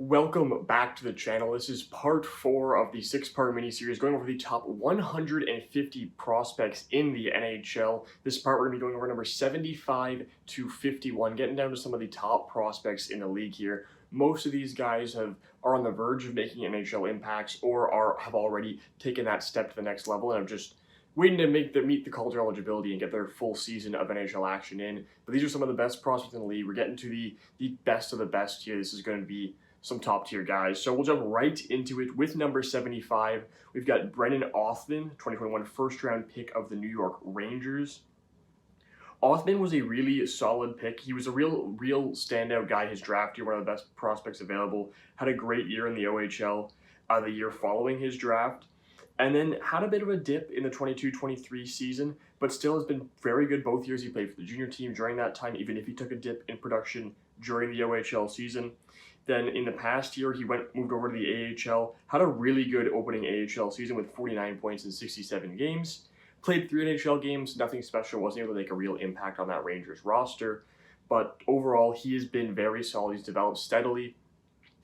Welcome back to the channel. This is part 4 of the 6-part mini-series going over the top 150 prospects in the NHL. This part we're going to be going over number 75 to 51, getting down to some of the top prospects in the league here. Most of these guys are on the verge of making NHL impacts or have already taken that step to the next level and have just waiting to meet the college eligibility and get their full season of NHL action in. But these are some of the best prospects in the league. We're getting to the best of the best here. This is going to be some top tier guys. So we'll jump right into it with number 75. We've got Brennan Othmann, 2021 first round pick of the New York Rangers. Othmann was a really solid pick. He was a real standout guy his draft year, one of the best prospects available. Had a great year in the OHL the year following his draft. And then had a bit of a dip in the 22-23 season, but still has been very good both years he played for the junior team during that time, even if he took a dip in production during the OHL season. Then in the past year, he moved over to the AHL, had a really good opening AHL season with 49 points in 67 games. Played 3 NHL games, nothing special, wasn't able to make a real impact on that Rangers roster. But overall, he has been very solid. He's developed steadily.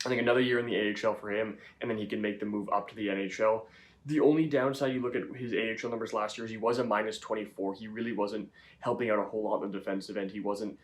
I think another year in the AHL for him, and then he can make the move up to the NHL. The only downside, you look at his AHL numbers last year, is he was a minus 24. He really wasn't helping out a whole lot on the defensive end. He wasn't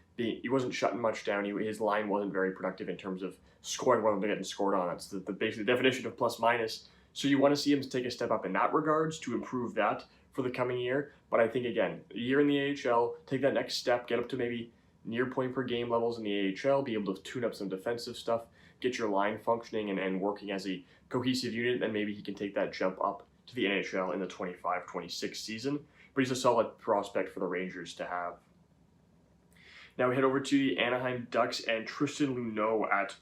shutting much down. His line wasn't very productive in terms of scoring rather than getting scored on. That's basically the definition of plus minus. So you want to see him take a step up in that regards to improve that for the coming year. But I think, again, a year in the AHL, take that next step, get up to maybe near point per game levels in the AHL, be able to tune up some defensive stuff, get your line functioning and working as a cohesive unit, then maybe he can take that jump up to the NHL in the 25-26 season. But he's a solid prospect for the Rangers to have. Now we head over to the Anaheim Ducks and Tristan Luneau at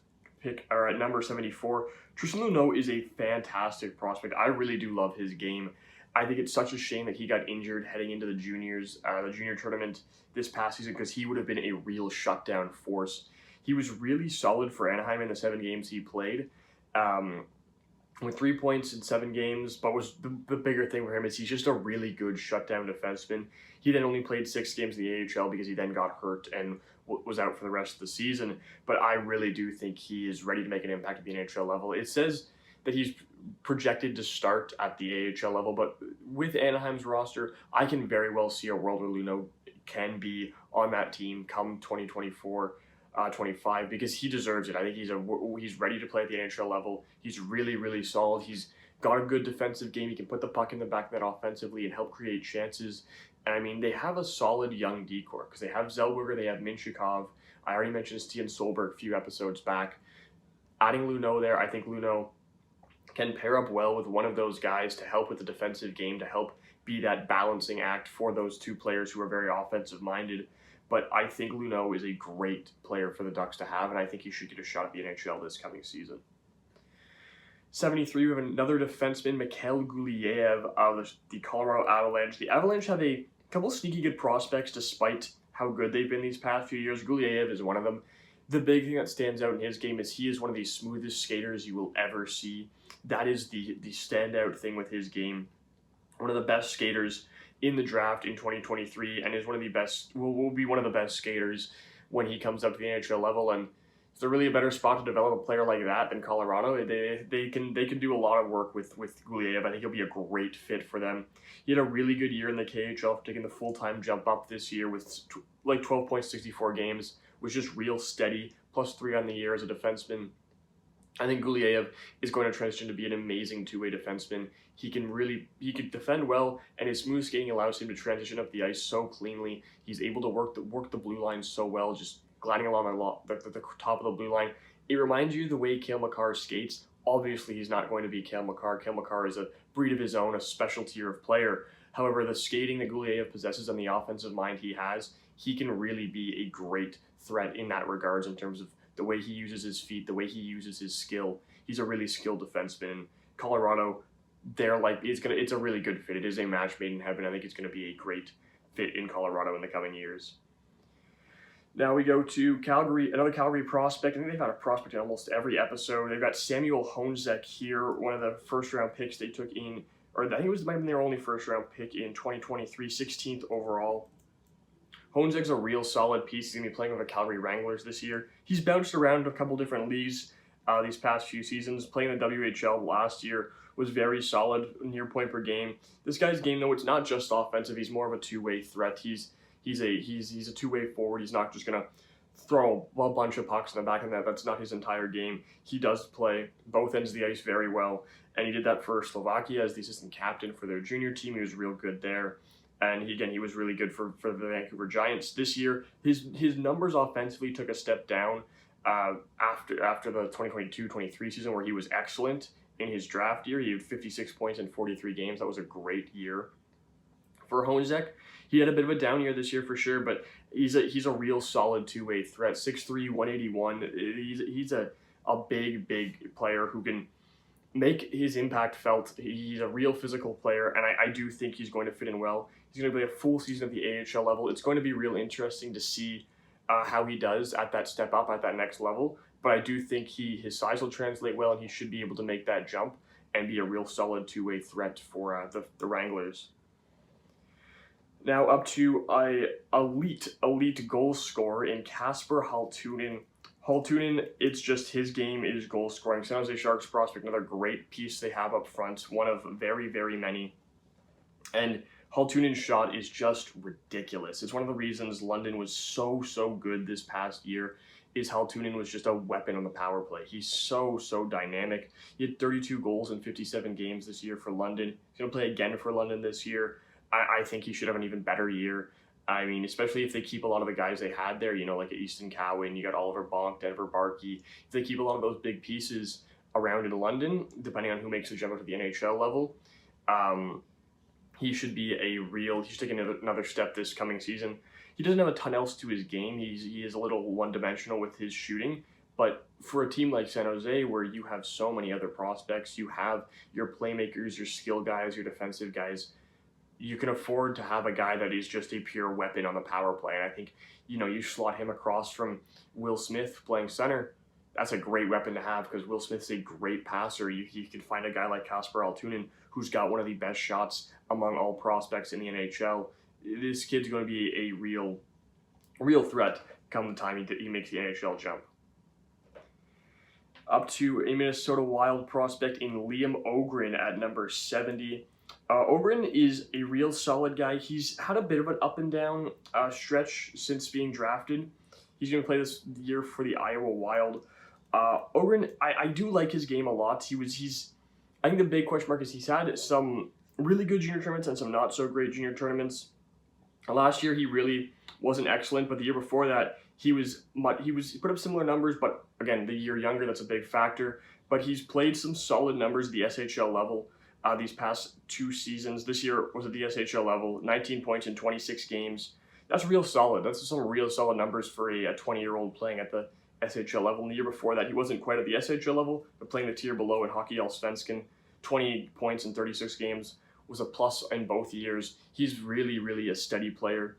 number 74. Tristan Luneau is a fantastic prospect. I really do love his game. I think it's such a shame that he got injured heading into the junior tournament this past season, because he would have been a real shutdown force. He was really solid for Anaheim in the 7 games he played, with 3 points in 7 games. But the bigger thing for him is he's just a really good shutdown defenseman. He then only played 6 games in the AHL because he then got hurt and was out for the rest of the season. But I really do think he is ready to make an impact at the NHL level. It says that he's projected to start at the AHL level, but with Anaheim's roster, I can very well see a world where Luneau can be on that team come 2024. 25, because he deserves it. I think he's ready to play at the NHL level. He's really solid. He's got a good defensive game. He can put the puck in the back of that offensively and help create chances. And I mean, they have a solid young decor because they have Zellweger, they have Mintyukov. I already mentioned Stian Solberg a few episodes back. Adding Luneau there, I think Luneau can pair up well with one of those guys to help with the defensive game, to help be that balancing act for those 2 players who are very offensive minded. But I think Luneau is a great player for the Ducks to have, and I think he should get a shot at the NHL this coming season. 73, we have another defenseman, Mikhail Gulyayev of the Colorado Avalanche. The Avalanche have a couple sneaky good prospects despite how good they've been these past few years. Gulyayev is one of them. The big thing that stands out in his game is he is one of the smoothest skaters you will ever see. That is the standout thing with his game. One of the best skaters in the draft in 2023, and is one of the best, will be one of the best skaters when he comes up to the NHL level. And is there really a better spot to develop a player like that than Colorado? They can do a lot of work with Gulyayev. I think he'll be a great fit for them. He had a really good year in the KHL, taking the full-time jump up this year with like 12 points, 64 games, was just real steady, +3 on the year as a defenseman. I think Gulyayev is going to transition to be an amazing 2-way defenseman. He can defend well, and his smooth skating allows him to transition up the ice so cleanly. He's able to work the blue line so well, just gliding along the top of the blue line. It reminds you of the way Cale Makar skates. Obviously, he's not going to be Cale Makar. Cale Makar is a breed of his own, a special tier of player. However, the skating that Gulyayev possesses and the offensive mind he has, he can really be a great threat in that regards in terms of the way he uses his feet, the way he uses his skill. He's a really skilled defenseman. Colorado, it's a really good fit. It is a match made in heaven. I think it's going to be a great fit in Colorado in the coming years. Now we go to Calgary, another Calgary prospect. I think they've had a prospect in almost every episode. They've got Samuel Honzek here, one of the first-round picks they took in, or I think it might have been their only first-round pick in 2023, 16th overall. Honzek's a real solid piece. He's going to be playing with the Calgary Wranglers this year. He's bounced around a couple different leagues. these past few seasons. Playing the WHL last year was very solid, near point per game. This guy's game, though, it's not just offensive. He's more of a two-way threat. He's a two-way forward. He's not just gonna throw a bunch of pucks in the back of the net. That's not his entire game. He does play both ends of the ice very well, and he did that for Slovakia as the assistant captain for their junior team. He was real good there. And he was really good for the Vancouver Giants this year. His numbers offensively took a step down after the 2022-23 season, where he was excellent in his draft year. He had 56 points in 43 games. That was a great year for Honzek. He had a bit of a down year this year for sure, but he's a real solid two-way threat. 6'3", 181. He's a big player who can make his impact felt. He's a real physical player, and I do think he's going to fit in well. He's going to play a full season at the AHL level. It's going to be real interesting to see how he does at that step up, at that next level. But I do think his size will translate well, and he should be able to make that jump and be a real solid two-way threat for the Wranglers. Now up to a elite goal scorer in Kasper Halttunen. Halttunen, it's just his game is goal scoring. San Jose Sharks prospect, another great piece they have up front, one of very, very many. And Halttunen's shot is just ridiculous. It's one of the reasons London was so good this past year, is Halttunen was just a weapon on the power play. He's so dynamic. He had 32 goals in 57 games this year for London. He's going to play again for London this year. I think he should have an even better year. I mean, especially if they keep a lot of the guys they had there, like Easton Cowan, you got Oliver Bonk, Denver Barkey. If they keep a lot of those big pieces around in London, depending on who makes the jump up to the NHL level, he should be he should take another step this coming season. He doesn't have a ton else to his game. He is a little one-dimensional with his shooting, but for a team like San Jose, where you have so many other prospects, you have your playmakers, your skill guys, your defensive guys, you can afford to have a guy that is just a pure weapon on the power play. And I think, you slot him across from Will Smith playing center. That's a great weapon to have, because Will Smith's a great passer. You can find a guy like Kasper Halttunen who's got one of the best shots among all prospects in the NHL. This kid's going to be a real threat come the time he makes the NHL jump. Up to a Minnesota Wild prospect in Liam Ogren at number 70. Ogren is a real solid guy. He's had a bit of an up and down stretch since being drafted. He's going to play this year for the Iowa Wild. Ogren, I do like his game a lot. I think the big question mark is he's had some really good junior tournaments and some not so great junior tournaments. Last year he really wasn't excellent, but the year before that he put up similar numbers, but again, the year younger, that's a big factor. But he's played some solid numbers at the SHL level these past 2 seasons. This year was at the SHL level, 19 points in 26 games. That's real solid. That's some real solid numbers for a 20-year-old playing at the SHL level. And the year before that, he wasn't quite at the SHL level, but playing the tier below in Hockey Allsvenskan, 20 points in 36 games was a plus in both years. He's really a steady player.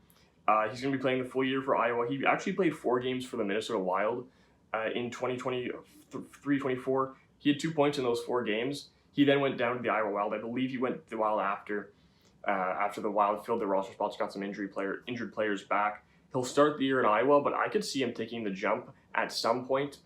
He's going to be playing the full year for Iowa. He actually played 4 games for the Minnesota Wild in 2023-24. He had 2 points in those 4 games. He then went down to the Iowa Wild. I believe he went to the Wild after the Wild filled their roster spots, got some injured players back. He'll start the year in Iowa, but I could see him taking the jump at some point,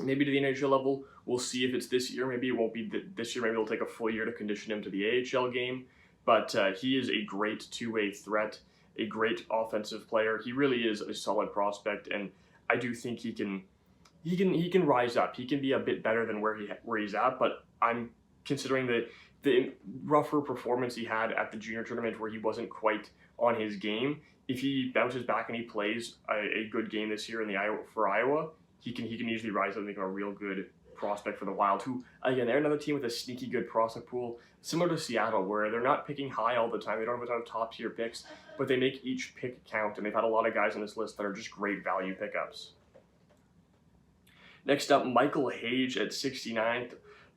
maybe to the NHL level. We'll see if it's this year. Maybe it won't be this year. Maybe it'll take a full year to condition him to the AHL game. But he is a great two-way threat, a great offensive player. He really is a solid prospect, and I do think he can rise up. He can be a bit better than where he's at, but I'm considering the rougher performance he had at the junior tournament where he wasn't quite on his game. If he bounces back and he plays a good game this year for Iowa, he can easily rise up and become a real good prospect for the Wild, who, again, they're another team with a sneaky good prospect pool, similar to Seattle, where they're not picking high all the time. They don't have a ton of top-tier picks, but they make each pick count, and they've had a lot of guys on this list that are just great value pickups. Next up, Michael Hage at 69th.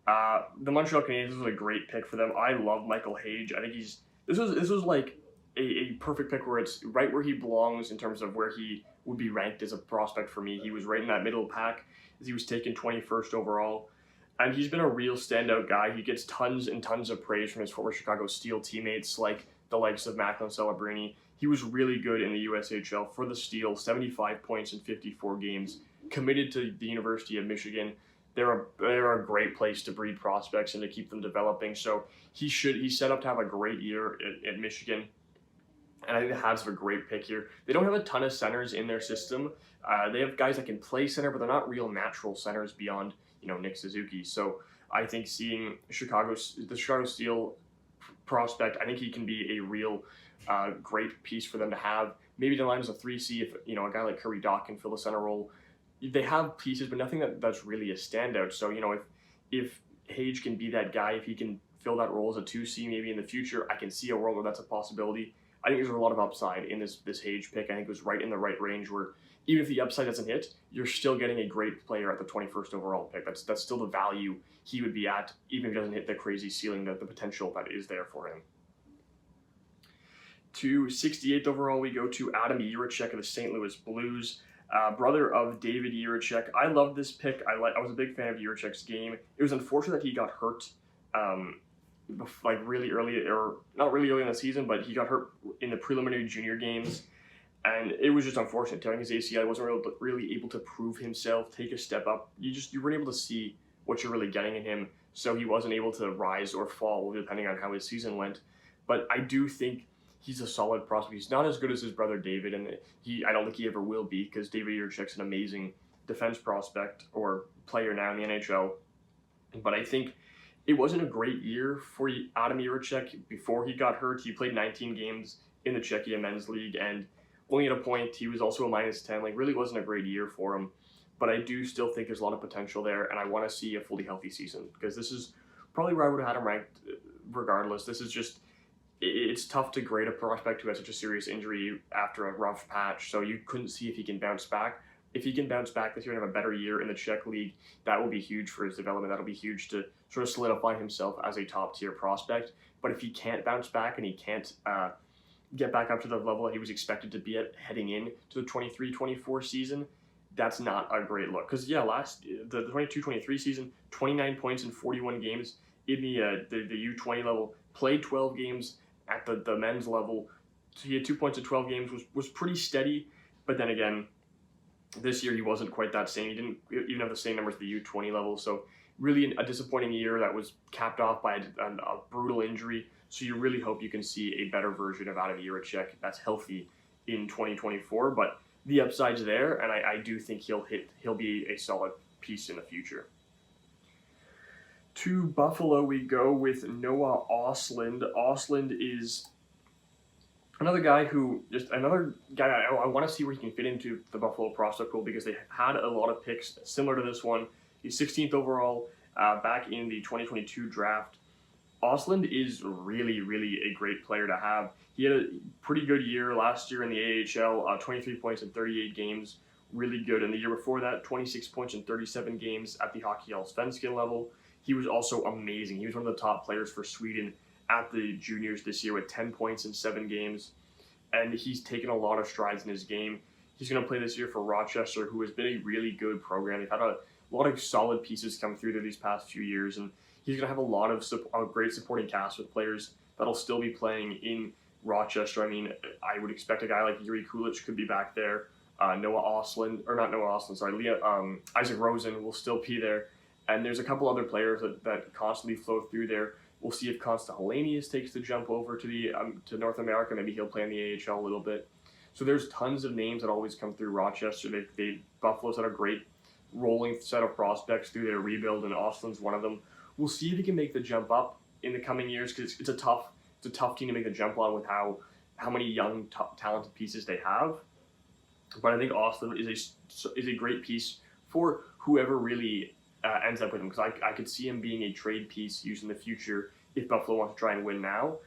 The Montreal Canadiens was a great pick for them. I love Michael Hage. I think this was like a perfect pick where it's right where he belongs in terms of where he would be ranked as a prospect for me. He was right in that middle pack as he was taken 21st overall. And he's been a real standout guy. He gets tons and tons of praise from his former Chicago Steel teammates like the likes of Macklin Celebrini. He was really good in the USHL for the Steel, 75 points in 54 games, committed to the University of Michigan. they're a great place to breed prospects and to keep them developing. So he's set up to have a great year at Michigan. And I think the Habs have a great pick here. They don't have a ton of centers in their system. They have guys that can play center, but they're not real natural centers beyond Nick Suzuki. So I think seeing the Chicago Steel prospect, I think he can be a real great piece for them to have. Maybe the line as a 3C if a guy like Kirby Dach can fill the center role. They have pieces, but nothing that's really a standout. So if Hage can be that guy, if he can fill that role as a 2C maybe in the future, I can see a world where that's a possibility. I think there's a lot of upside in this Hage pick. I think it was right in the right range where even if the upside doesn't hit, you're still getting a great player at the 21st overall pick. That's still the value he would be at, even if he doesn't hit the crazy ceiling, the potential that is there for him. To 68th overall, we go to Adam Jiricek of the St. Louis Blues, brother of David Jiricek. I love this pick. I was a big fan of Jiricek's game. It was unfortunate that he got hurt. Really early, or not really early in the season, but he got hurt in the preliminary junior games, and it was just unfortunate. Tearing his ACL, wasn't really able to prove himself, take a step up. You weren't able to see what you're really getting in him, so he wasn't able to rise or fall depending on how his season went. But I do think he's a solid prospect. He's not as good as his brother David, and I don't think he ever will be, because David Jiricek's an amazing defense prospect or player now in the NHL. But I think it wasn't a great year for Adam Jiricek before he got hurt. He played 19 games in the Czechia Men's League and only at a point. He was also a -10. Really wasn't a great year for him. But I do still think there's a lot of potential there, and I want to see a fully healthy season, because this is probably where I would have had him ranked regardless. This is just, it's tough to grade a prospect who has such a serious injury after a rough patch, so you couldn't see if he can bounce back. If he can bounce back this year and have a better year in the Czech League, that will be huge for his development. That'll be huge to sort of solidify himself as a top-tier prospect. But if he can't bounce back and he can't get back up to the level that he was expected to be at heading in to the 23-24 season, that's not a great look. Because, the 22-23 season, 29 points in 41 games in the U20 level, played 12 games at the men's level. So he had 2 points in 12 games, was pretty steady. But then again, this year he wasn't quite that same. He didn't even have the same numbers at the U20 level. So really a disappointing year that was capped off by a brutal injury. So you really hope you can see a better version of Adam Jiricek that's healthy in 2024. But the upside's there, and I do think he'll be a solid piece in the future. To Buffalo, we go with Noah Ostlund. Ostlund is another guy I want to see where he can fit into the Buffalo prospect pool, because they had a lot of picks similar to this one. He's 16th overall back in the 2022 draft. Ostlund is really, really a great player to have. He had a pretty good year last year in the AHL, 23 points in 38 games, really good. And the year before that, 26 points in 37 games at the Hockeyallsvenskan level. He was also amazing. He was one of the top players for Sweden at the juniors this year with 10 points in 7 games. And he's taken a lot of strides in his game. He's going to play this year for Rochester, who has been a really good program. They've had a lot of solid pieces come through there these past few years, and he's going to have a lot of a great supporting cast with players that'll still be playing in Rochester. I mean, I would expect a guy like Yuri Kulich could be back there. Isaac Rosen will still be there. And there's a couple other players that constantly flow through there. We'll see if Constant Helenius takes the jump over to North America. Maybe he'll play in the AHL a little bit. So there's tons of names that always come through Rochester. Buffalo's had a great rolling set of prospects through their rebuild, and Ostlund's one of them. We'll see if he can make the jump up in the coming years, because it's a tough team to make the jump on with how many young, talented pieces they have. But I think Ostlund is a great piece for whoever really ends up with him, because I could see him being a trade piece used in the future if Buffalo wants to try and win now.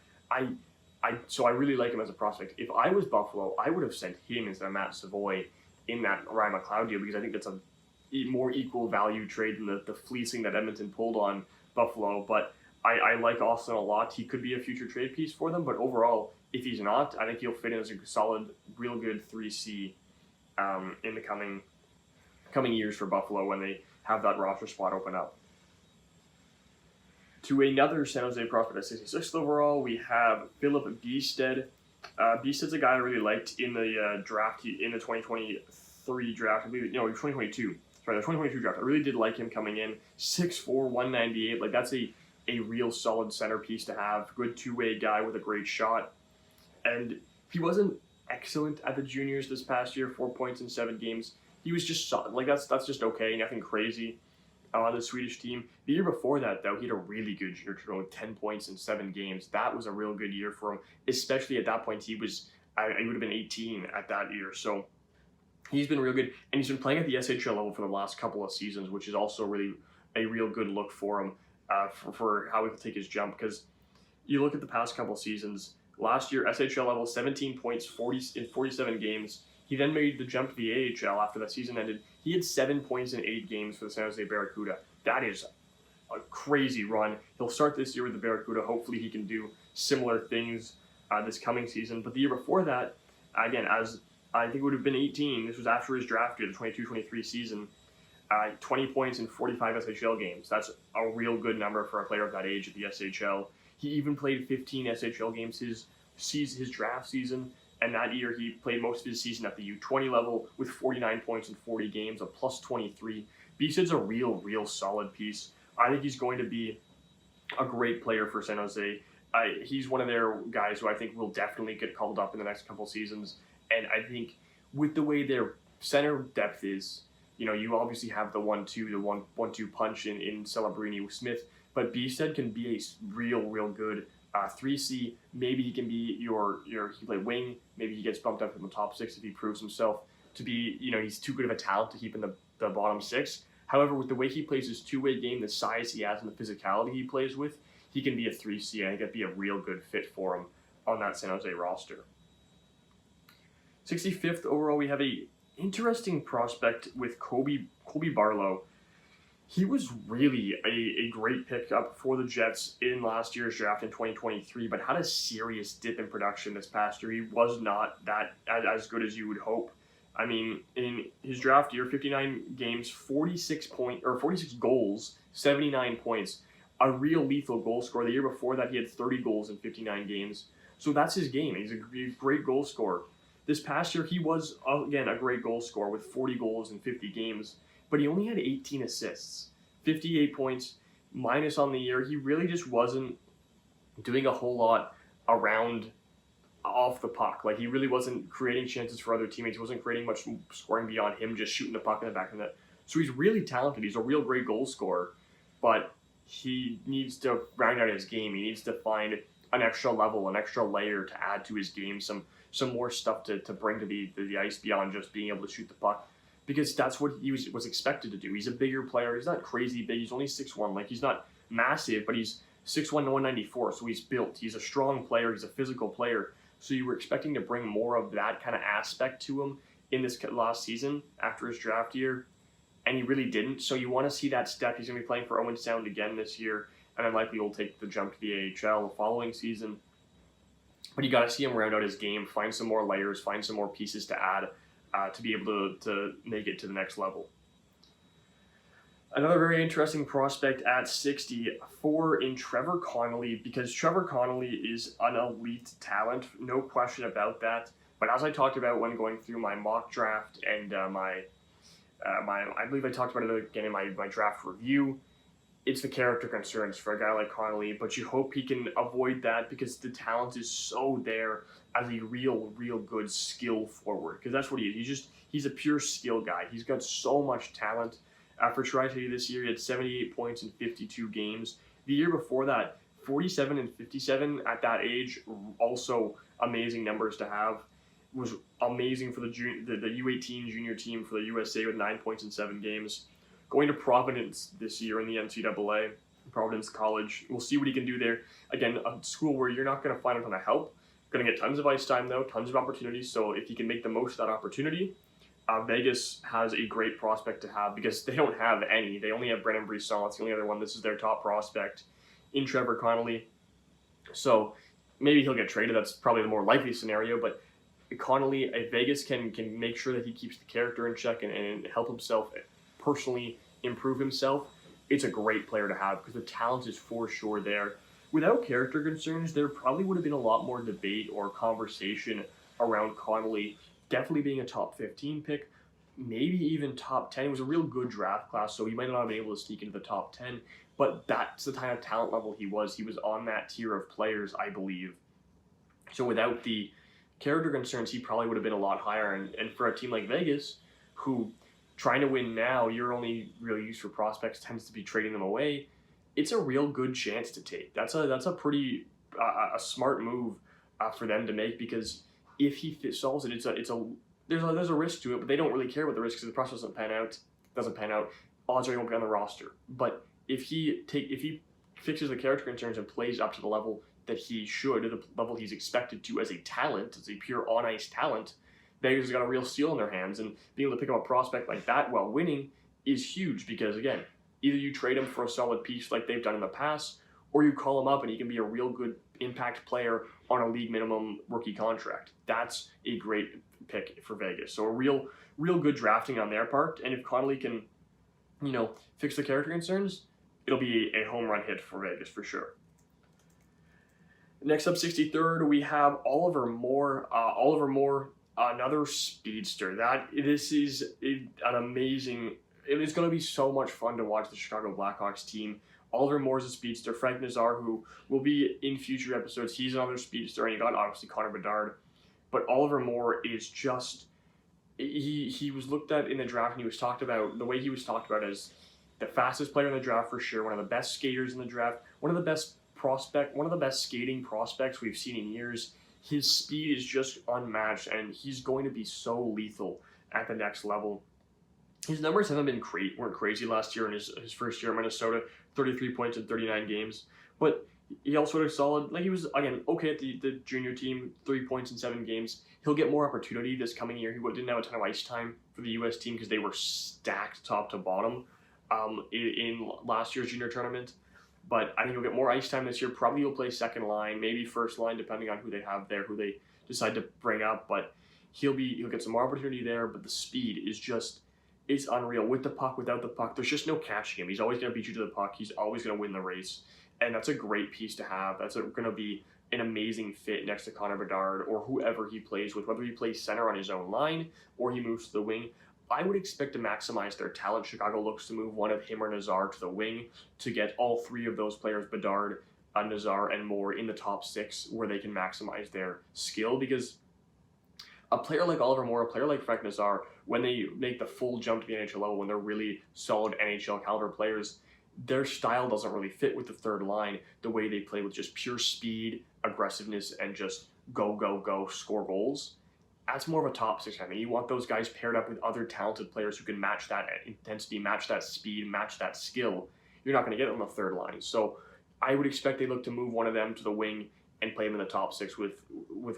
So I really like him as a prospect. If I was Buffalo, I would have sent him instead of Matt Savoy in that Ryan McLeod deal, because I think that's a more equal value trade than the fleecing that Edmonton pulled on Buffalo. But I like Ostlund a lot. He could be a future trade piece for them, but overall, if he's not, I think he'll fit in as a solid, real good 3C in the coming years for Buffalo when they have that roster spot open up. To another San Jose prospect at 66th overall, we have Philip Biested. Biested's a guy I really liked in the draft, in the 2023 draft, I believe, 2022. the 2022 draft. I really did like him coming in. 6'4", 198. Like, that's a real solid centerpiece to have. Good two-way guy with a great shot. And he wasn't excellent at the juniors this past year. 4 points in 7 games. He was just solid. Like, that's just okay. Nothing crazy on the Swedish team. The year before that, though, he had a really good junior tournament with 10 points in 7 games. That was a real good year for him. Especially at that point, he would have been 18 at that year. So he's been real good, and he's been playing at the SHL level for the last couple of seasons, which is also really a real good look for him for how he will take his jump. Because you look at the past couple of seasons, last year SHL level 17 points, 47 games. He then made the jump to the AHL after that season ended. He had 7 points in 8 games for the San Jose Barracuda. That is a crazy run. He'll start this year with the Barracuda. Hopefully he can do similar things this coming season. But the year before that, again, as I think it would have been 18. This was after his draft year, the 22-23 season. 20 points in 45 SHL games. That's a real good number for a player of that age at the SHL. He even played 15 SHL games his draft season, and that year he played most of his season at the U20 level with 49 points in 40 games, a plus 23. Beasted's a real solid piece. I think he's going to be a great player for San Jose. He's one of their guys who I think will definitely get called up in the next couple seasons. And I think with the way their center depth is, you obviously have the 1-2, the 1-2 punch in Celebrini with Smith, but Beasted can be a real good 3C. Maybe he can be he play wing. Maybe he gets bumped up in the top 6 if he proves himself to be, he's too good of a talent to keep in the bottom 6. However, with the way he plays his two-way game, the size he has and the physicality he plays with, he can be a 3C. I think that'd be a real good fit for him on that San Jose roster. 65th overall, we have a interesting prospect with Kobe Barlow. He was really a great pickup for the Jets in last year's draft in 2023, but had a serious dip in production this past year. He was not that as good as you would hope. I mean, in his draft year, 59 games, 46 goals, 79 points. A real lethal goal scorer. The year before that, he had 30 goals in 59 games. So that's his game. He's a great goal scorer. This past year, he was, again, a great goal scorer with 40 goals in 50 games, but he only had 18 assists, 58 points, minus on the year. He really just wasn't doing a whole lot around off the puck. Like, he really wasn't creating chances for other teammates. He wasn't creating much scoring beyond him just shooting the puck in the back of the net. So he's really talented. He's a real great goal scorer, but he needs to round out his game. He needs to find an extra level, an extra layer to add to his game, some more stuff to bring to the ice beyond just being able to shoot the puck, because that's what he was expected to do. He's a bigger player. He's not crazy big. He's only 6'1". Like, he's not massive, but he's 6'1", 194, so he's built. He's a strong player. He's a physical player. So you were expecting to bring more of that kind of aspect to him in this last season after his draft year, and he really didn't. So you want to see that step. He's going to be playing for Owen Sound again this year, and then likely will take the jump to the AHL the following season. But you got to see him round out his game, find some more layers, find some more pieces to add to be able to make it to the next level. Another very interesting prospect at 64 in Trevor Connolly, because Trevor Connolly is an elite talent, no question about that. But as I talked about when going through my mock draft and I believe I talked about it again in my draft review, it's the character concerns for a guy like Connolly, but you hope he can avoid that because the talent is so there as a real good skill forward, because that's what he is. He's a pure skill guy. He's got so much talent. For Tri-City this year, he had 78 points in 52 games. The year before that, 47 and 57 at that age, also amazing numbers to have. It was amazing for the U18 junior team for the USA with 9 points in 7 games. Going to Providence this year in the NCAA, Providence College. We'll see what he can do there. Again, a school where you're not going to find a ton of help. Going to get tons of ice time, though, tons of opportunities. So if he can make the most of that opportunity, Vegas has a great prospect to have, because they don't have any. They only have Brennan Brisson. That's the only other one. This is their top prospect in Trevor Connolly. So maybe he'll get traded. That's probably the more likely scenario. But Connolly, Vegas can make sure that he keeps the character in check and help himself personally improve himself. It's a great player to have because the talent is for sure there. Without character concerns, there probably would have been a lot more debate or conversation around Connolly definitely being a top 15 pick, maybe even top 10. It was a real good draft class, so he might not have been able to sneak into the top 10, but that's the kind of talent level he was. He was on that tier of players, I believe. So without the character concerns, he probably would have been a lot higher. And for a team like Vegas, who trying to win now, your only real use for prospects tends to be trading them away. It's a real good chance to take. That's a pretty a smart move for them to make, because if he solves it, there's a risk to it, but they don't really care about the risk because the process doesn't pan out, odds are he won't be on the roster. But if he fixes the character concerns and plays up to the level that he should, the level he's expected to as a talent, as a pure on ice talent, Vegas has got a real steal in their hands, and being able to pick up a prospect like that while winning is huge, because again, either you trade him for a solid piece like they've done in the past, or you call him up and he can be a real good impact player on a league minimum rookie contract. That's a great pick for Vegas. So a real good drafting on their part. And if Connolly can, fix the character concerns, it'll be a home run hit for Vegas for sure. Next up, 63rd, we have Oliver Moore. Another speedster. This is an amazing. It is going to be so much fun to watch the Chicago Blackhawks team. Oliver Moore's a speedster. Frank Nazar, who will be in future episodes, he's another speedster, and you got obviously Connor Bedard. But Oliver Moore is just, he was looked at in the draft, and he was talked about, the way he was talked about as the fastest player in the draft for sure, one of the best skaters in the draft, one of the best skating prospects we've seen in years. His speed is just unmatched, and he's going to be so lethal at the next level. His numbers weren't crazy last year in his first year at Minnesota, 33 points in 39 games. But he also had a solid, he was, again, okay at the junior team, 3 points in 7 games. He'll get more opportunity this coming year. He didn't have a ton of ice time for the U.S. team because they were stacked top to bottom in last year's junior tournament. But I think he'll get more ice time this year. Probably he'll play second line, maybe first line, depending on who they have there, who they decide to bring up. But he'll get some more opportunity there. But the speed is unreal. With the puck, without the puck, there's just no catching him. He's always going to beat you to the puck. He's always going to win the race. And that's a great piece to have. That's going to be an amazing fit next to Connor Bedard or whoever he plays with, whether he plays center on his own line or he moves to the wing. I would expect to maximize their talent. Chicago looks to move one of him or Nazar to the wing to get all three of those players, Bedard, Nazar, and Moore, in the top 6 where they can maximize their skill, because a player like Oliver Moore, a player like Frank Nazar, when they make the full jump to the NHL level, when they're really solid NHL caliber players, their style doesn't really fit with the third line the way they play with just pure speed, aggressiveness, and just go, score goals. That's more of a top 6 kind of thing. You want those guys paired up with other talented players who can match that intensity, match that speed, match that skill. You're not going to get it on the third line. So I would expect they look to move one of them to the wing and play them in the top 6 with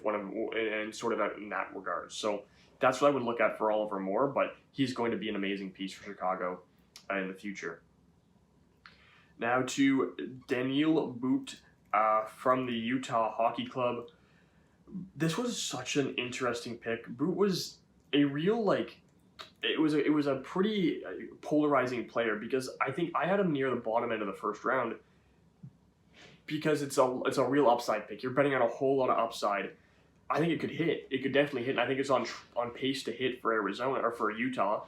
one of them, and sort of in that regard. So that's what I would look at for Oliver Moore, but he's going to be an amazing piece for Chicago in the future. Now to Daniil But from the Utah Hockey Club. This was such an interesting pick. But was a real it was a pretty polarizing player, because I think I had him near the bottom end of the first round because it's a real upside pick. You're betting on a whole lot of upside. I think it could hit. It could definitely hit, and I think it's on pace to hit for Arizona or for Utah.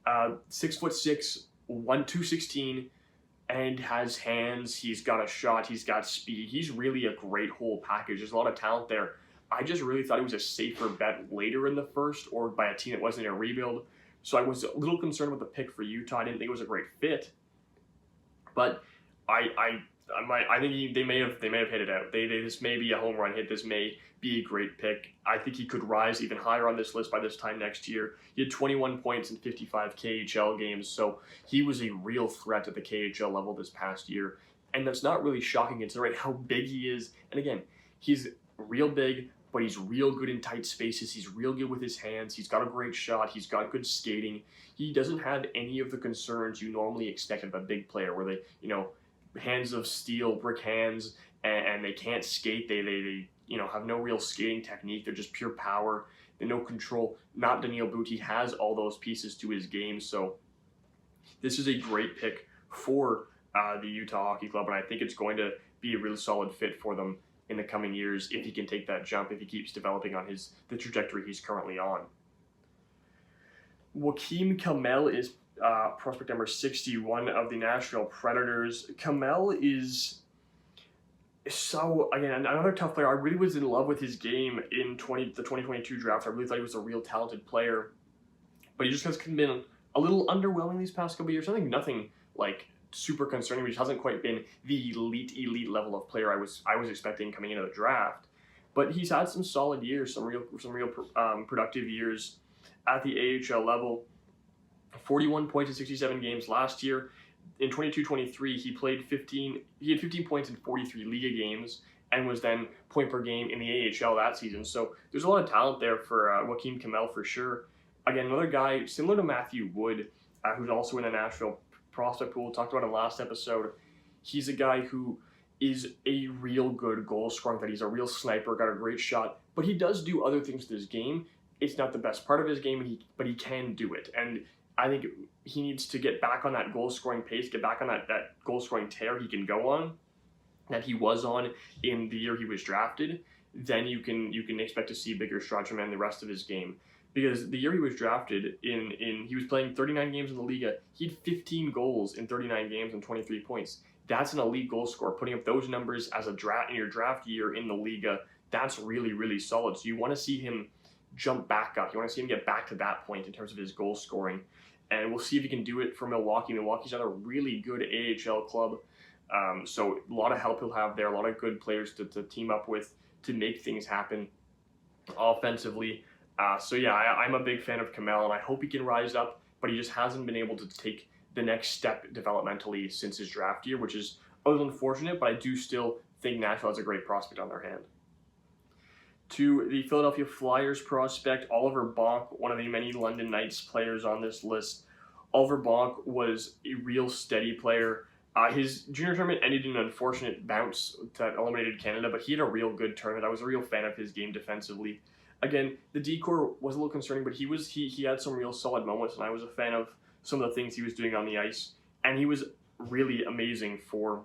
6'6", 216, and has hands. He's got a shot. He's got speed. He's really a great whole package. There's a lot of talent there. I just really thought he was a safer bet later in the first, or by a team that wasn't in a rebuild. So I was a little concerned with the pick for Utah. I didn't think it was a great fit, but I think they may have hit it out. This may be a home run hit. This may be a great pick. I think he could rise even higher on this list by this time next year. He had 21 points in 55 KHL games, so he was a real threat at the KHL level this past year. And that's not really shocking considering how big he is. And again, he's real big, but he's real good in tight spaces. He's real good with his hands. He's got a great shot. He's got good skating. He doesn't have any of the concerns you normally expect of a big player, where they, hands of steel, brick hands, and they can't skate. They have no real skating technique. They're just pure power. They no control. Not Daniil But. He has all those pieces to his game. So this is a great pick for the Utah Hockey Club, and I think it's going to be a really solid fit for them in the coming years if he can take that jump, if he keeps developing on the trajectory he's currently on. Joakim Kamel is prospect number 61 of the Nashville Predators. Kamel is so, again, another tough player. I really was in love with his game in the 2022 draft. I really thought he was a real talented player, but he just has been a little underwhelming these past couple of years. I think nothing like super concerning, but he hasn't quite been the elite level of player I was expecting coming into the draft. But he's had some solid years, some real productive years at the AHL level. 41 points in 67 games last year. In 22-23, he had 15 points in 43 Liga games and was then point per game in the AHL that season. So there's a lot of talent there for Joakim Kamel for sure. Again, another guy similar to Matthew Wood, who's also in the Nashville prospect pool, talked about in the last episode. He's a guy who is a real good goal scorer, that he's a real sniper, got a great shot, but he does do other things to his game. It's not the best part of his game, but he can do it. And I think he needs to get back on that goal-scoring pace, get back on that goal-scoring tear he can go on, that he was on in the year he was drafted. Then you can expect to see bigger strides from him in the rest of his game. Because the year he was drafted, he was playing 39 games in the Liga. He had 15 goals in 39 games and 23 points. That's an elite goal scorer. Putting up those numbers as in your draft year in the Liga, that's really, really solid. So you want to see him jump back up. You want to see him get back to that point in terms of his goal scoring. And we'll see if he can do it for Milwaukee. Milwaukee's another really good AHL club. So a lot of help he'll have there, a lot of good players to team up with to make things happen offensively. So yeah, I'm a big fan of Kamel, and I hope he can rise up, but he just hasn't been able to take the next step developmentally since his draft year, which is a little unfortunate, but I do still think Nashville has a great prospect on their hand. To the Philadelphia Flyers prospect, Oliver Bonk, one of the many London Knights players on this list. Oliver Bonk was a real steady player. His junior tournament ended in an unfortunate bounce that eliminated Canada, but he had a real good tournament. I was a real fan of his game defensively. Again, the decor was a little concerning, but he had some real solid moments, and I was a fan of some of the things he was doing on the ice. And he was really amazing for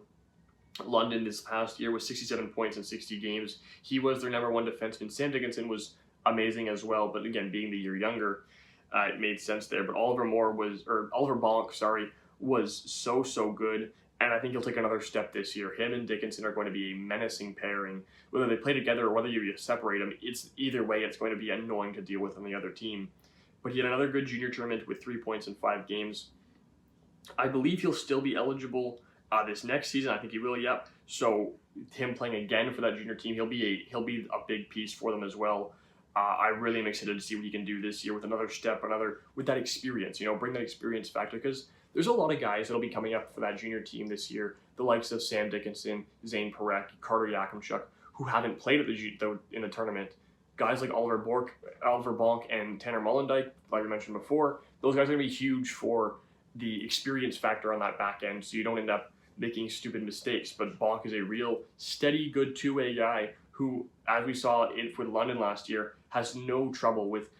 London this past year with 67 points in 60 games. He was their number one defenseman. Sam Dickinson was amazing as well, but again, being the year younger, it made sense there. But Oliver Bonk, was so good, and I think he'll take another step this year. Him and Dickinson are going to be a menacing pairing. Whether they play together or whether you separate them, either way, it's going to be annoying to deal with on the other team. But he had another good junior tournament with 3 points in 5 games. I believe he'll still be eligible this next season. I think he will, yep. So him playing again for that junior team, he'll be a big piece for them as well. I really am excited to see what he can do this year with another step, with that experience. Bring that experience factor, because there's a lot of guys that'll be coming up for that junior team this year. The likes of Sam Dickinson, Zane Parekh, Carter Yakimchuk, who haven't played in the tournament. Guys like Oliver Bonk, and Tanner Molendyk, like I mentioned before, those guys are going to be huge for the experience factor on that back end, so you don't end up making stupid mistakes. But Bonk is a real steady, good two-way guy who, as we saw with London last year, has no trouble with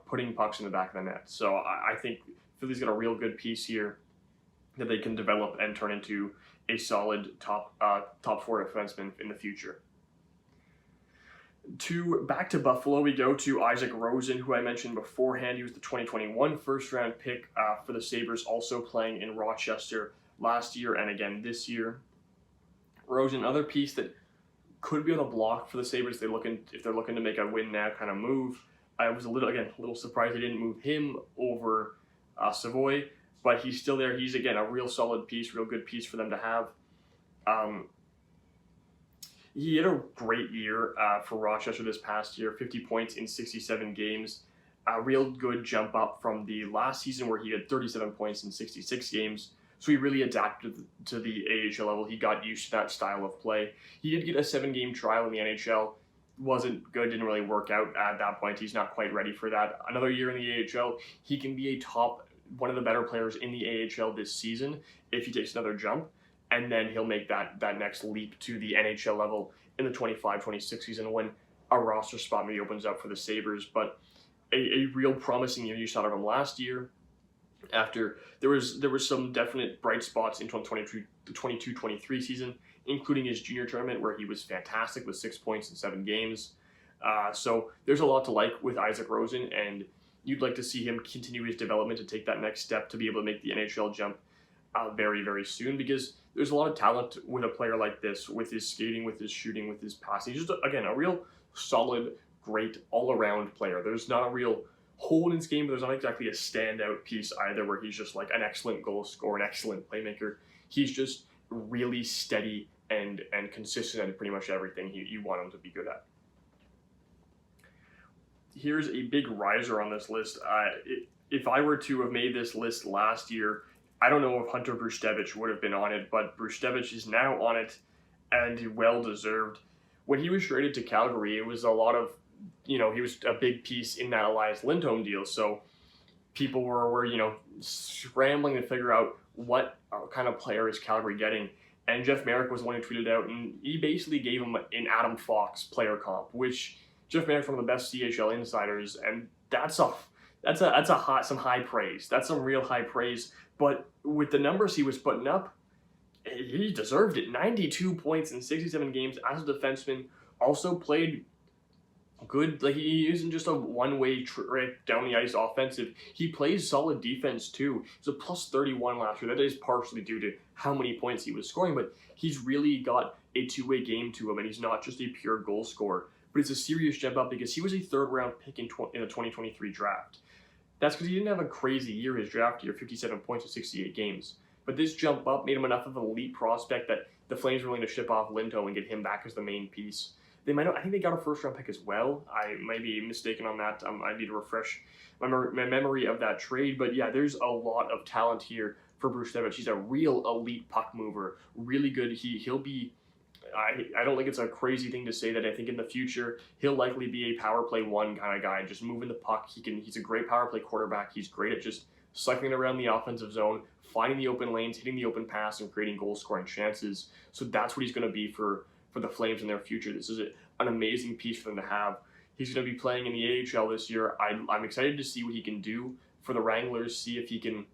putting pucks in the back of the net. So I think Philly's got a real good piece here that they can develop and turn into a solid top 4 defenseman in the future. Back to Buffalo, we go to Isaac Rosen, who I mentioned beforehand. He was the 2021 first-round pick for the Sabres, also playing in Rochester last year and again this year. Rosen, another piece that could be on the block for the Sabres if they're looking to make a win-now kind of move. I was a little surprised they didn't move him over Savoy, but he's still there. He's, again, a real solid piece, real good piece for them to have. He had a great year for Rochester this past year, 50 points in 67 games. A real good jump up from the last season where he had 37 points in 66 games. So he really adapted to the AHL level. He got used to that style of play. He did get a 7-game trial in the NHL. Wasn't good, didn't really work out at that point. He's not quite ready for that. Another year in the AHL, he can be one of the better players in the AHL this season if he takes another jump. And then he'll make that next leap to the NHL level in the 25-26 season when a roster spot maybe opens up for the Sabres. But a real promising year. You saw it from last year. After there was some definite bright spots in the 22-23 season, including his junior tournament where he was fantastic with 6 points in 7 games. So there's a lot to like with Isaac Rosen, and you'd like to see him continue his development to take that next step to be able to make the NHL jump very, very soon, because there's a lot of talent with a player like this, with his skating, with his shooting, with his passing. He's just, again, a real solid, great, all-around player. There's not a real hole in his game, but there's not exactly a standout piece either where he's just like an excellent goal scorer, an excellent playmaker. He's just really steady and consistent at pretty much everything you want him to be good at. Here's a big riser on this list. If I were to have made this list last year, I don't know if Hunter Brzustewicz would have been on it, but Brzustewicz is now on it, and well-deserved. When he was traded to Calgary, it was a lot of, he was a big piece in that Elias Lindholm deal, so people were scrambling to figure out what kind of player is Calgary getting. And Jeff Marek was the one who tweeted out, and he basically gave him an Adam Fox player comp, which Jeff Marek's one of the best CHL insiders, and that's some high praise. That's some real high praise. But with the numbers he was putting up, he deserved it. 92 points in 67 games as a defenseman. Also played good. Like, he isn't just a one-way trip down the ice offensive. He plays solid defense too. He's a plus 31 last year. That is partially due to how many points he was scoring, but he's really got a two-way game to him, and he's not just a pure goal scorer. But it's a serious jump up because he was a third-round pick in the 2023 draft. That's because he didn't have a crazy year his draft year, 57 points in 68 games. But this jump up made him enough of an elite prospect that the Flames were willing to ship off Lindholm and get him back as the main piece. I think they got a first-round pick as well. I might be mistaken on that. I need to refresh my memory of that trade. But yeah, there's a lot of talent here for Brzustewicz. He's a real elite puck mover, really good. He'll be. I don't think it's a crazy thing to say that I think in the future he'll likely be a power play one kind of guy, just moving the puck. He's a great power play quarterback. He's great at just cycling around the offensive zone, finding the open lanes, hitting the open pass, and creating goal scoring chances. So that's what he's going to be for the Flames in their future. This is an amazing piece for them to have. He's going to be playing in the AHL this year. I'm excited to see what he can do for the Wranglers, see if he can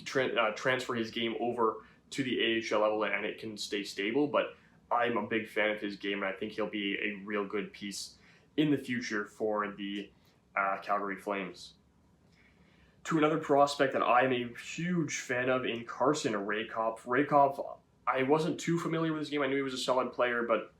transfer his game over to the AHL level and it can stay stable, but I'm a big fan of his game, and I think he'll be a real good piece in the future for the Calgary Flames. To another prospect that I'm a huge fan of in Carson Rehkopf. Rehkopf, I wasn't too familiar with his game. I knew he was a solid player, but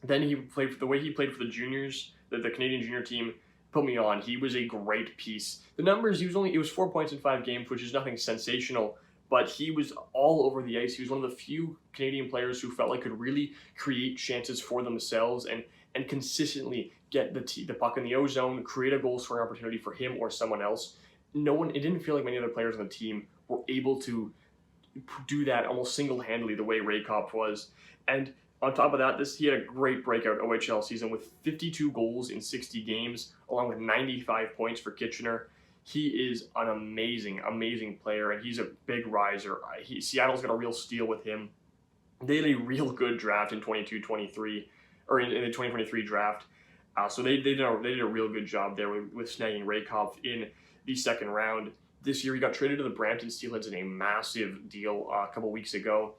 then the way he played for the juniors, the Canadian junior team, put me on. He was a great piece. The numbers, it was 4 points in 5 games, which is nothing sensational, but he was all over the ice. He was one of the few Canadian players who felt like could really create chances for themselves and consistently get the puck in the O-zone, create a goal scoring opportunity for him or someone else. It didn't feel like many other players on the team were able to do that almost single-handedly the way Rehkopf was. And on top of that, he had a great breakout OHL season with 52 goals in 60 games, along with 95 points for Kitchener. He is an amazing, amazing player, and he's a big riser. Seattle's got a real steal with him. They had a real good draft in 22-23, or in the 2023 draft. So they did a real good job there with snagging Rehkopf in the second round. This year, he got traded to the Brampton Steelheads in a massive deal a couple weeks ago,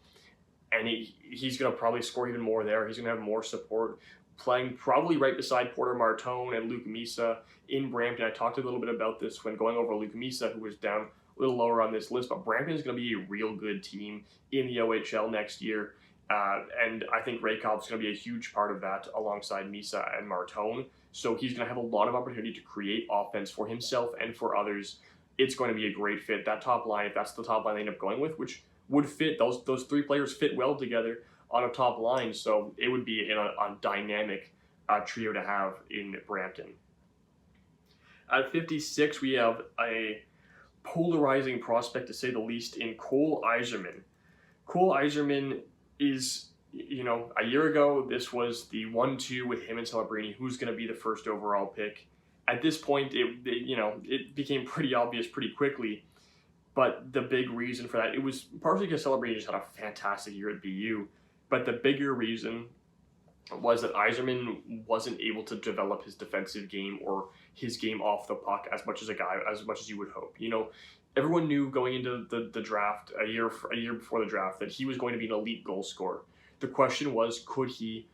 and he's going to probably score even more there. He's going to have more support, playing probably right beside Porter Martone and Luke Misa in Brampton. I talked a little bit about this when going over Luke Misa, who was down a little lower on this list, but Brampton is going to be a real good team in the OHL next year, and I think Rehkopf is going to be a huge part of that alongside Misa and Martone. So he's going to have a lot of opportunity to create offense for himself and for others. It's going to be a great fit. That top line, if that's the top line they end up going with, which would fit, those three players fit well together on a top line, so it would be a dynamic trio to have in Brampton. At 56, we have a polarizing prospect, to say the least, in Cole Eiserman. Cole Eiserman is, a year ago, this was the 1-2 with him and Celebrini, who's going to be the first overall pick. At this point, it became pretty obvious pretty quickly, but the big reason for that, it was partially because Celebrini just had a fantastic year at BU, but the bigger reason was that Eiserman wasn't able to develop his defensive game or his game off the puck as much as you would hope. Everyone knew going into the draft a year before the draft that he was going to be an elite goal scorer. The question was, could he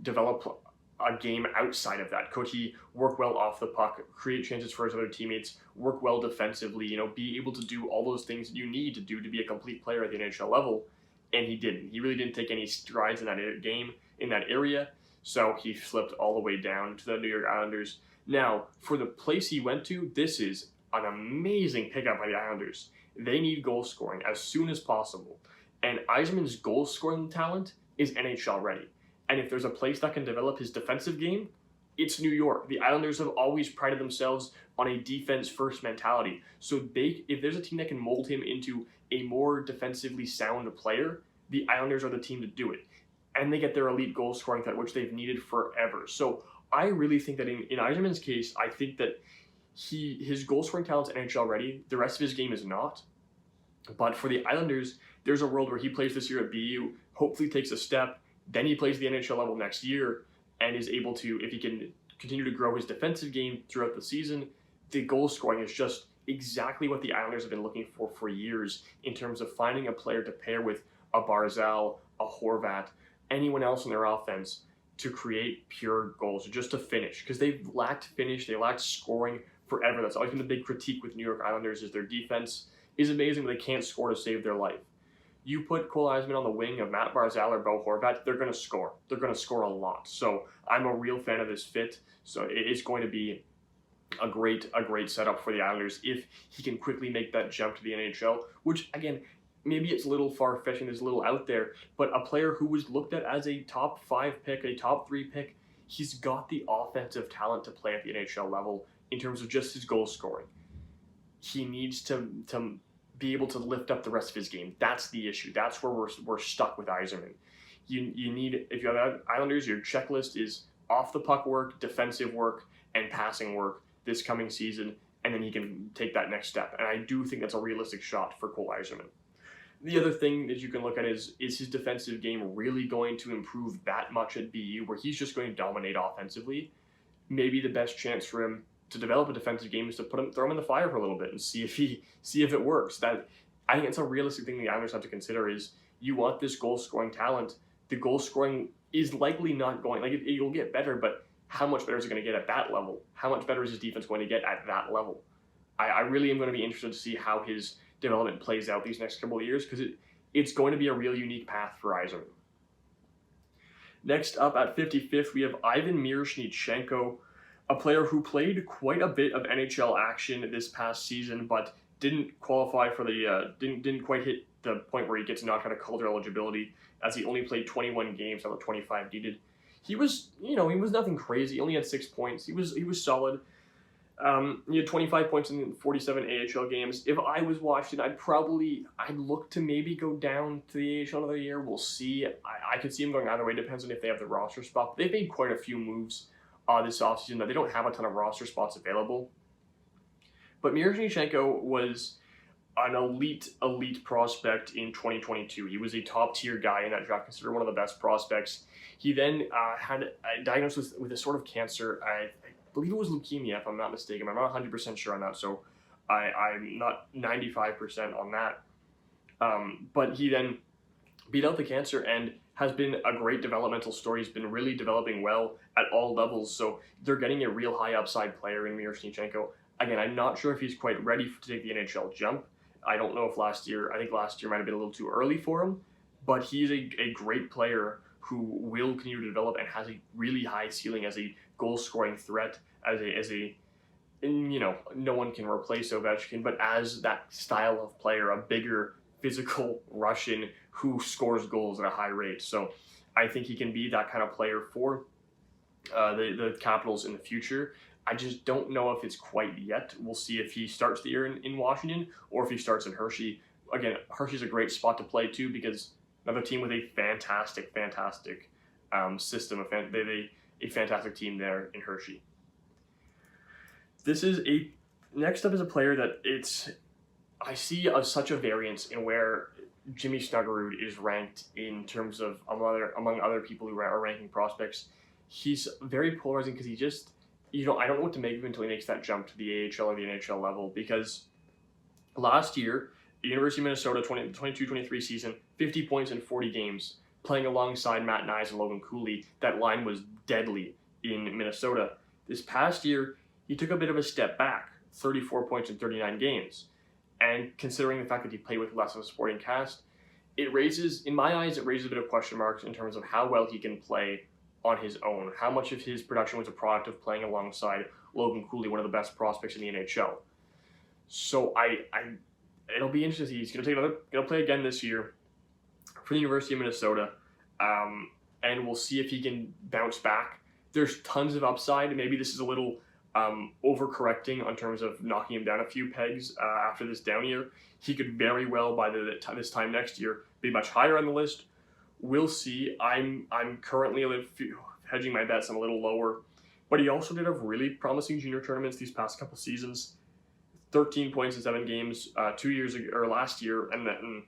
develop a game outside of that? Could he work well off the puck, create chances for his other teammates, work well defensively, be able to do all those things that you need to do to be a complete player at the NHL level? And he didn't. He really didn't take any strides in that game, in that area, so he slipped all the way down to the New York Islanders. Now, for the place he went to, this is an amazing pickup by the Islanders. They need goal scoring as soon as possible. And Yzerman's goal scoring talent is NHL ready. And if there's a place that can develop his defensive game, it's New York. The Islanders have always prided themselves on a defense-first mentality. So if there's a team that can mold him into a more defensively sound player, the Islanders are the team to do it. And they get their elite goal scoring threat, which they've needed forever. So I really think that in Yzerman's case, I think that his goal scoring talent's NHL ready. The rest of his game is not. But for the Islanders, there's a world where he plays this year at BU, hopefully takes a step, then he plays the NHL level next year, and is able to, if he can continue to grow his defensive game throughout the season, the goal scoring is just exactly what the Islanders have been looking for years in terms of finding a player to pair with a Barzal, a Horvat, anyone else in their offense to create pure goals, or just to finish. Because they've lacked finish, they lacked scoring forever. That's always been the big critique with New York Islanders, is their defense is amazing, but they can't score to save their life. You put Cole Yzerman on the wing of Matt Barzal or Bo Horvat, they're going to score. They're going to score a lot. So I'm a real fan of this fit. So it's going to be a great setup for the Islanders if he can quickly make that jump to the NHL, which, again, maybe it's a little far-fetched and is a little out there, but a player who was looked at as a top 5 pick, a top 3 pick, he's got the offensive talent to play at the NHL level in terms of just his goal scoring. He needs to be able to lift up the rest of his game. That's the issue. That's where we're stuck with Yzerman. You need, if you have Islanders, your checklist is off the puck work, defensive work, and passing work this coming season, and then he can take that next step. And I do think that's a realistic shot for Cole Yzerman. The other thing that you can look at is his defensive game really going to improve that much at BU, where he's just going to dominate offensively? Maybe the best chance for him to develop a defensive game is to throw him in the fire for a little bit and see if it works. That, I think it's a realistic thing the Islanders have to consider, is you want this goal scoring talent. The goal scoring is likely not going, it'll get better, but how much better is it going to get at that level? How much better is his defense going to get at that level? I really am going to be interested to see how his development plays out these next couple of years, because it's going to be a real unique path for Yzerman. Next up at 55th, we have Ivan Miroshnichenko, a player who played quite a bit of NHL action this past season, but didn't qualify for the didn't quite hit the point where he gets knocked out of Calder eligibility, as he only played 21 games out of 25 needed. He was nothing crazy. He only had 6 points. He was solid. He had 25 points in 47 AHL games. If I was Washington, I'd look to maybe go down to the AHL another year. We'll see. I could see him going either way. Depends on if they have the roster spot. They've made quite a few moves this offseason that they don't have a ton of roster spots available. But Miroshnichenko was an elite prospect in 2022. He was a top-tier guy in that draft, considered one of the best prospects. He then had diagnosed with a sort of cancer. I believe it was leukemia, if I'm not mistaken. I'm not 100% sure on that, so I'm not 95% on that. But he then beat out the cancer and has been a great developmental story. He's been really developing well at all levels, so they're getting a real high upside player in Miroshnichenko. Again, I'm not sure if he's quite ready to take the NHL jump. I don't know if last year might have been a little too early for him, but he's a great player who will continue to develop and has a really high ceiling as a goal-scoring threat, no one can replace Ovechkin, but as that style of player, a bigger, physical Russian who scores goals at a high rate. So I think he can be that kind of player for the Capitals in the future. I just don't know if it's quite yet. We'll see if he starts the year in Washington or if he starts in Hershey. Again, Hershey's a great spot to play too, because another team with a fantastic system, a fantastic team there in Hershey. Next up is a player that I see such a variance in where Jimmy Snuggerud is ranked in terms of among other people who are ranking prospects. He's very polarizing because he just, I don't know what to make of him until he makes that jump to the AHL or the NHL level, because last year, the University of Minnesota 22-23 season, 50 points in 40 games, playing alongside Matt Knies and Logan Cooley. That line was deadly in Minnesota. This past year, he took a bit of a step back, 34 points in 39 games. And considering the fact that he played with less of a supporting cast, in my eyes, it raises a bit of question marks in terms of how well he can play on his own. How much of his production was a product of playing alongside Logan Cooley, one of the best prospects in the NHL. So it'll be interesting. He's going to play again this year for the University of Minnesota, and we'll see if he can bounce back. There's tons of upside. Maybe this is a little overcorrecting in terms of knocking him down a few pegs after this down year. He could very well, by this time next year, be much higher on the list. We'll see. I'm currently hedging my bets. I'm a little lower. But he also did have really promising junior tournaments these past couple seasons. 13 points in 7 games 2 years ago, or last year, and then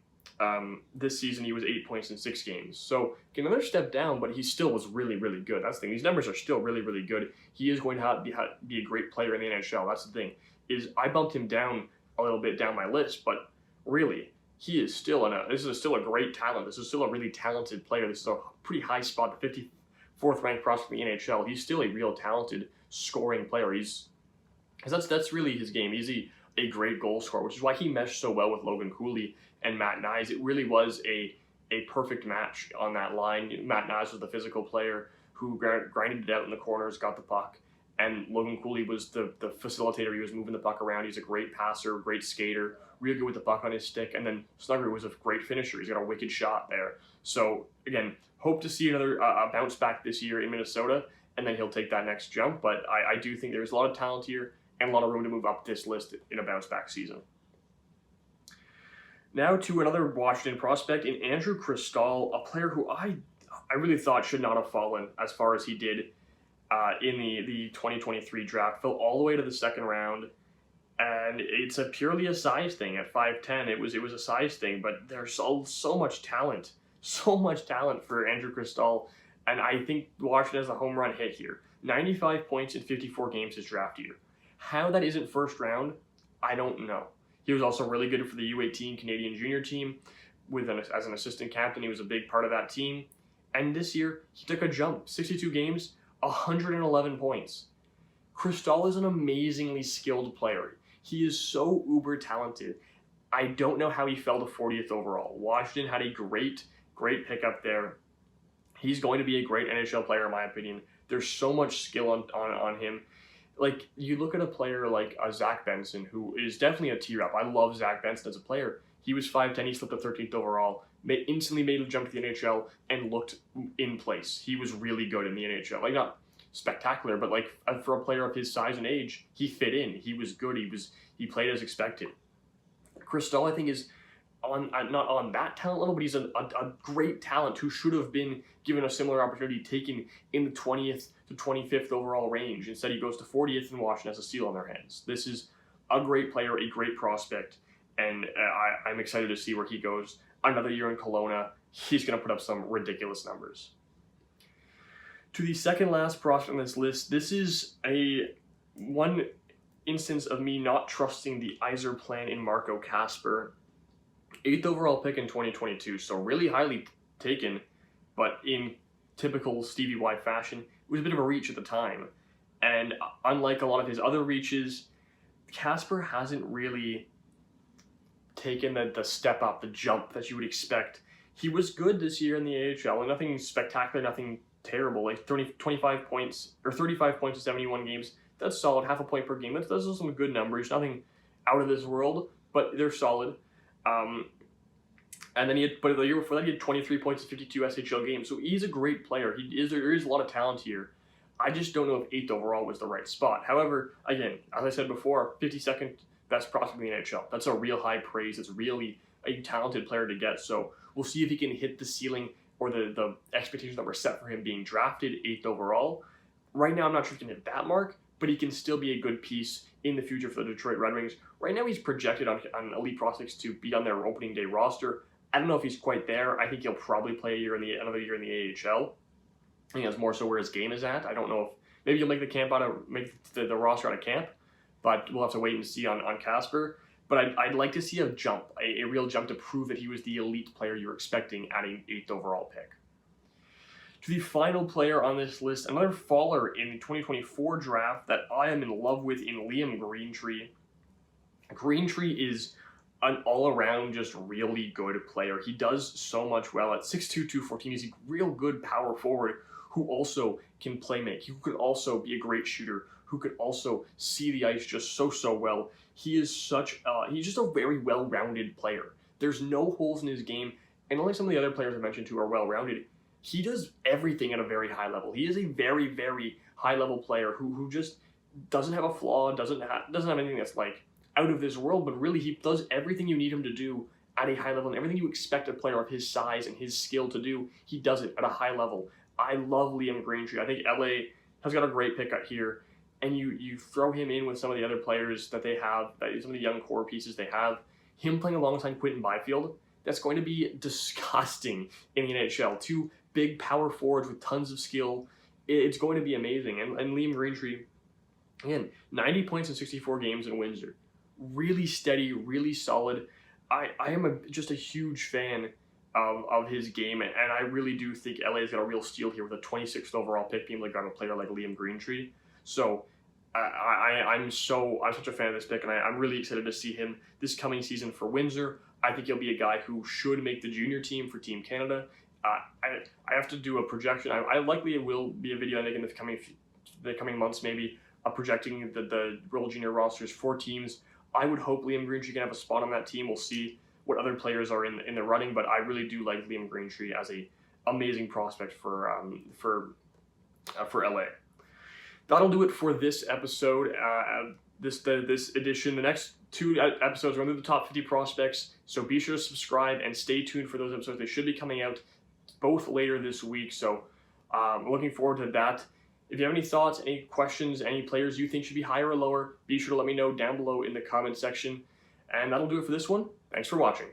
this season he was 8 points in 6 games. So another step down, but he still was really, really good. That's the thing. These numbers are still really, really good. He is going to be a great player in the NHL. That's the thing. Is I bumped him down a little bit down my list, but really, he is still this is still a great talent. This is still a really talented player. This is a pretty high spot, the 54th ranked prospect in the NHL. He's still a real talented scoring player. That's really his game. He's a great goal scorer, which is why he meshed so well with Logan Cooley and Matt Knies. It really was a perfect match on that line. Matt Knies was the physical player who grinded it out in the corners, got the puck, and Logan Cooley was the facilitator. He was moving the puck around. He's a great passer, great skater, real good with the puck on his stick, and then Snugger was a great finisher. He's got a wicked shot there. So again, hope to see another bounce back this year in Minnesota, and then he'll take that next jump. But I do think there's a lot of talent here and a lot of room to move up this list in a bounce back season. Now to another Washington prospect in Andrew Cristall, a player who I really thought should not have fallen as far as he did in the 2023 draft. Fell all the way to the second round, and it's purely a size thing. At 5'10", it was a size thing, but there's so much talent for Andrew Cristall, and I think Washington has a home run hit here. 95 points in 54 games his draft year. How that isn't first round, I don't know. He was also really good for the U18 Canadian junior team as an assistant captain. He was a big part of that team. And this year, he took a jump. 62 games, 111 points. Cristall is an amazingly skilled player. He is so uber talented. I don't know how he fell to 40th overall. Washington had a great pickup there. He's going to be a great NHL player, in my opinion. There's so much skill on him. Like, you look at a player like Zach Benson, who is definitely a T-Rep. I love Zach Benson as a player. He was 5'10", he slipped to 13th overall, instantly made a jump to the NHL, and looked in place. He was really good in the NHL. Like, not spectacular, but like for a player of his size and age, he fit in. He was good. He played as expected. Cristall, I think, is not on that talent level, but he's a great talent who should have been given a similar opportunity, taken in the 20th to 25th overall range. Instead, he goes to 40th, and Washington has a steal on their hands. This is a great player, a great prospect, and I'm excited to see where he goes. Another year in Kelowna, he's going to put up some ridiculous numbers. To the second last prospect on this list, this is one instance of me not trusting the Yzer plan in Marco Kasper. 8th overall pick in 2022, so really highly taken, but in typical Stevie Y fashion, it was a bit of a reach at the time. And unlike a lot of his other reaches, Kasper hasn't really taken the step up, the jump that you would expect. He was good this year in the AHL, and nothing spectacular, nothing terrible, like 25 points, or 35 points in 71 games. That's solid, half a point per game. Those are some good numbers, nothing out of this world, but they're solid. And then but the year before that, he had 23 points in 52 SHL games. So he's a great player. There is a lot of talent here. I just don't know if 8th overall was the right spot. However, again, as I said before, 52nd best prospect in the NHL. That's a real high praise. It's really a talented player to get. So we'll see if he can hit the ceiling or the expectations that were set for him being drafted 8th overall. Right now, I'm not sure if he can hit that mark, but he can still be a good piece in the future for the Detroit Red Wings. Right now, he's projected on Elite Prospects to be on their opening day roster. I don't know if he's quite there. I think he'll probably play another year in the AHL. I think that's more so where his game is at. I don't know if maybe he'll make the roster out of camp, but we'll have to wait and see on Kasper. But I'd like to see a jump, a real jump to prove that he was the elite player you were expecting at an 8th overall pick. To the final player on this list, another faller in the 2024 draft that I am in love with in Liam Greentree. Greentree is an all-around just really good player. He does so much well. At 6'2", 214, he's a real good power forward who also can play make. Who could also be a great shooter, who could also see the ice just so well. He is he's just a very well-rounded player. There's no holes in his game, and only some of the other players I mentioned too are well-rounded. He does everything at a very high level. He is a very, very high-level player who just doesn't have a flaw, doesn't have anything that's like out of this world, but really he does everything you need him to do at a high level, and everything you expect a player of his size and his skill to do, he does it at a high level. I love Liam Greentree. I think LA has got a great pick up here, and you throw him in with some of the other players that they have, some of the young core pieces they have, him playing alongside Quinton Byfield, that's going to be disgusting in the NHL. Two big power forwards with tons of skill. It's going to be amazing. And Liam Greentree, again, 90 points in 64 games in Windsor. Really steady, really solid. I am just a huge fan of his game, and I really do think LA's got a real steal here with a 26th overall pick being able to grab a player like Liam Greentree. So I'm such a fan of this pick, and I'm really excited to see him this coming season for Windsor. I think he'll be a guy who should make the junior team for Team Canada. I have to do a projection. I likely it will be a video I make in the coming months, maybe projecting the World Junior rosters for teams. I would hope Liam Greentree can have a spot on that team. We'll see what other players are in the running, but I really do like Liam Greentree as a amazing prospect for LA. That'll do it for this episode. This edition. The next two episodes are under the top 50 prospects, so be sure to subscribe and stay tuned for those episodes. They should be coming out both later this week, so looking forward to that. If you have any thoughts, any questions, any players you think should be higher or lower, be sure to let me know down below in the comment section. And that'll do it for this one. Thanks for watching.